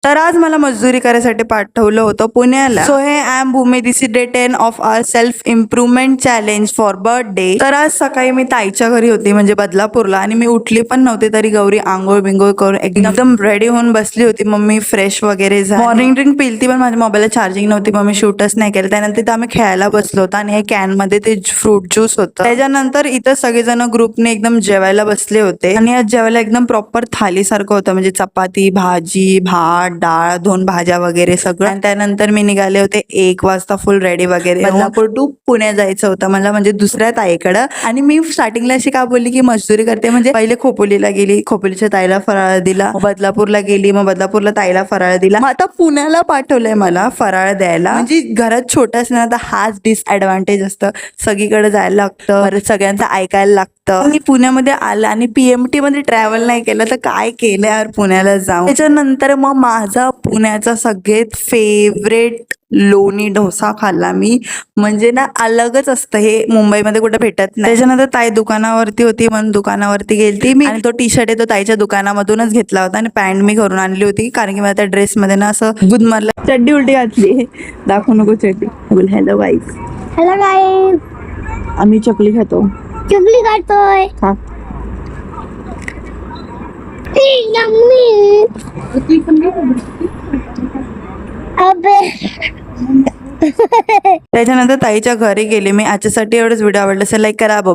तर आज मला मजदुरी करायसाठी पाठवलं होतं पुण्याला. सो हे I am Bhumi, this is day 10 of our self improvement challenge for birthday. तर आज सकाळी मी ताईच्या घरी होती म्हणजे बदलापूरला, आणि मी उठली पण नव्हती तरी गौरी आंघोळ बिंगोळ करून एकदम रेडी होऊन बसली होती. मम्मी फ्रेश वगैरे झाली, मॉर्निंग ड्रिंक पिलती पण माझ्या मोबाईलला चार्जिंग नव्हती, मम्मी शूटच नाही केलं. त्यानंतर इथं आम्ही खेळायला बसलो होतो आणि हे कॅन मध्ये ते फ्रूट ज्यूस होतं. त्याच्यानंतर इथं सगळेजण ग्रुपने एकदम जेवायला बसले होते आणि आज जेवायला एकदम प्रॉपर थाली सारखं होतं, म्हणजे चपाती, भाजी, भात, डाळ, 2 भाज्या वगैरे सगळं. आणि त्यानंतर मी निघाले होते 1 वाजता फुल रेडी वगैरे. बदलापूर टू पुणे जायचं होतं मला, म्हणजे दुसऱ्या ताईकडं. आणि मी स्टार्टिंगला अशी का बोलली की मजदुरी करते, म्हणजे पहिले खोपोलीला गेली, खोपोलीच्या ताईला फराळ दिला, मग बदलापूरला गेली, मग बदलापूरला ताईला फराळ दिला, मग आता पुण्याला पाठवलंय मला फराळ द्यायला. म्हणजे घरात छोटं असणार तर हाच डिसएडव्हान्टेज असतं, सगळीकडे जायला लागतं, परत सगळ्यांचं ऐकायला लागतं. मी पुण्यामध्ये आलं आणि पीएमटी मध्ये ट्रॅव्हल नाही केलं तर काय केलं यार पुण्याला जाऊन. त्याच्यानंतर मग माझा पुण्याचा सगळ्यात फेवरेट लोणी डोसा खाल्ला मी, म्हणजे ना अलगच असतं हे, मुंबईमध्ये कुठे भेटत नाही. त्याच्यानंतर ताई दुकानावरती होती म्हणून दुकानावरती गेलती मी, आणि तो टी शर्ट आहे तो ताईच्या दुकानामधूनच घेतला होता, आणि पॅन्ट मी घरून आणली होती कारण की मला त्या ड्रेस मध्ये ना असं गुदमरला. चड्डी उलटी घातली, दाखवू नको चड्डी. बोल हॅलो गाईज. हॅलो गाईज, आम्ही चकली खातो. चकली खातोय. हा. अबे त्याच्यानंतर ताईच्या घरी गेले मी. आजच्यासाठी एवढंच. व्हिडिओ आवडला असेल लाईक करा. बाय.